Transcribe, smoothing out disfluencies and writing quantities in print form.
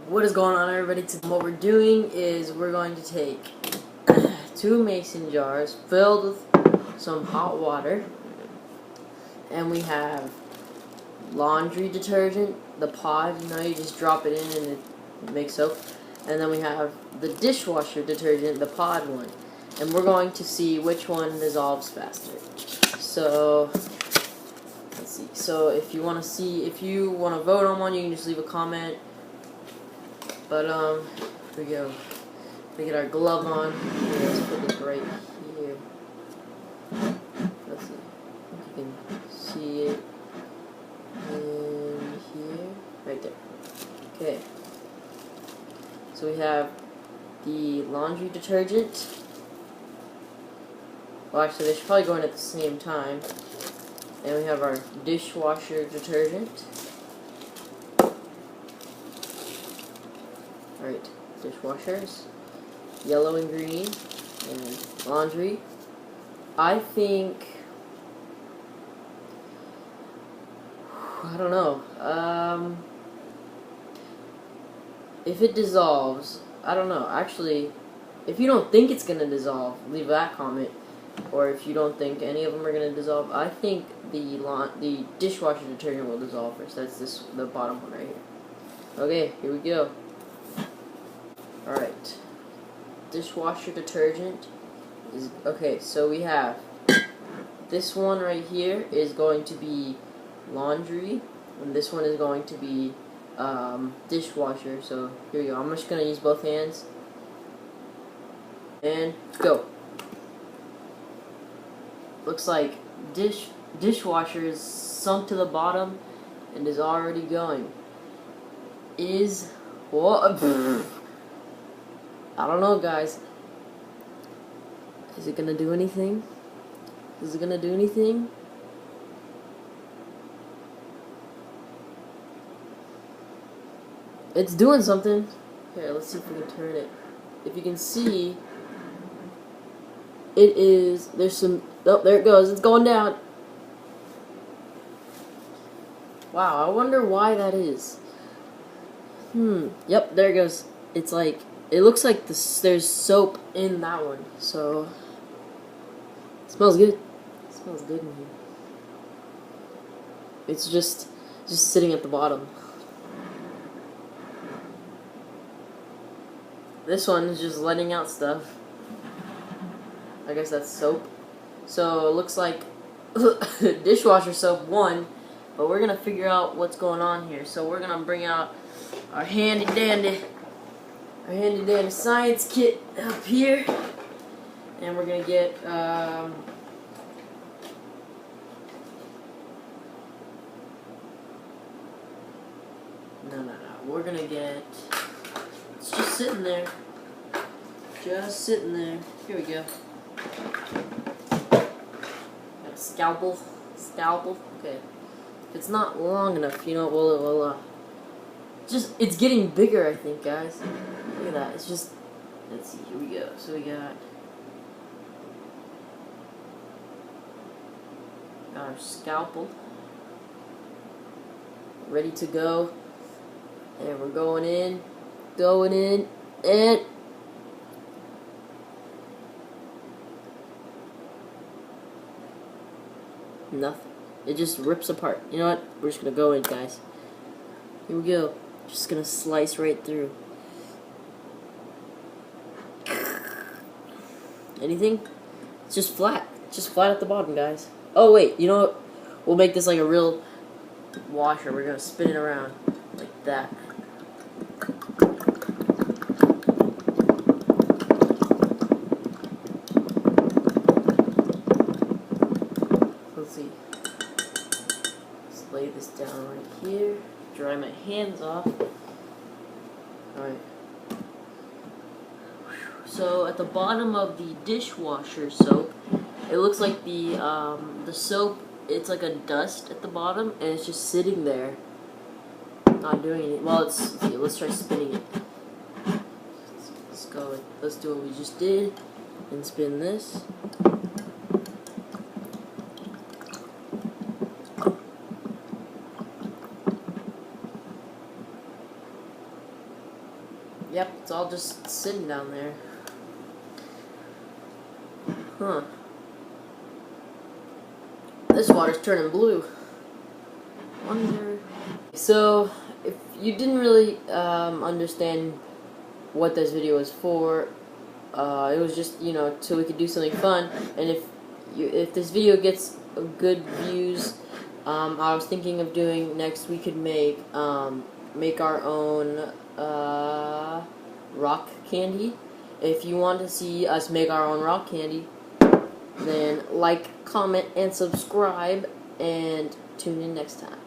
What is going on, everybody? What we're doing is we're going to take 2 mason jars filled with some hot water, and we have laundry detergent, the pod, you just drop it in and it makes soap, and then we have the dishwasher detergent, the pod one, and we're going to see which one dissolves faster. So let's see. So if you want to vote on one, you can just leave a comment. But here we go. We get our glove on. Here, let's put this right here. Let's see if you can see it in here, right there. Okay. So we have the laundry detergent. Well, actually, they should probably go in at the same time. And we have our dishwasher detergent. Alright, dishwashers, yellow and green, and laundry. I think, I don't know, if it dissolves, I don't know, actually, if you don't think it's going to dissolve, leave that comment, or if you don't think any of them are going to dissolve, I think the dishwasher detergent will dissolve first. That's the bottom one right here. Okay, here we go. Alright, dishwasher detergent is, okay, so we have this one right here is going to be laundry, and this one is going to be dishwasher. So here we go. I'm just going to use both hands, and go. Looks like dishwasher is sunk to the bottom and is already going. Is what? I don't know, guys. Is it gonna do anything? Is it gonna do anything? It's doing something. Here, let's see if we can turn it. If you can see, it is, there's some, oh, there it goes. It's going down. Wow, I wonder why that is. Yep, there it goes. It's like, it looks like there's soap in that one, so it smells good. It smells good in here. It's just sitting at the bottom. This one is just letting out stuff. I guess that's soap. So it looks like dishwasher soap won, but we're gonna figure out what's going on here. So we're gonna bring out our handy dandy science kit up here, and we're gonna get no, we're gonna get, it's just sitting there, here we go. Got a scalpel, okay. If it's not long enough, we'll it's getting bigger, I think, guys. Look at that. It's just, let's see, here we go. So we got our scalpel ready to go, and we're going in, and nothing. It just rips apart. You know what? We're just gonna go in, guys. Here we go. Just gonna slice right through. Anything? It's just flat. It's just flat at the bottom, guys. Oh wait, you know what? We'll make this like a real washer. We're gonna spin it around like that. Let's see. Let's lay this down right here. Dry my hands off. Alright. So at the bottom of the dishwasher soap, it looks like the soap, it's like a dust at the bottom, and it's just sitting there, not doing anything. Well, let's try spinning it. Let's go. Let's do what we just did, and spin this. Yep, it's all just sitting down there. Huh. This water's turning blue. Wonder. So, if you didn't really understand what this video was for, it was just, you know, so we could do something fun. And if this video gets good views, I was thinking of doing next. We could make our own rock candy. If you want to see us make our own rock candy, then like, comment, and subscribe, and tune in next time.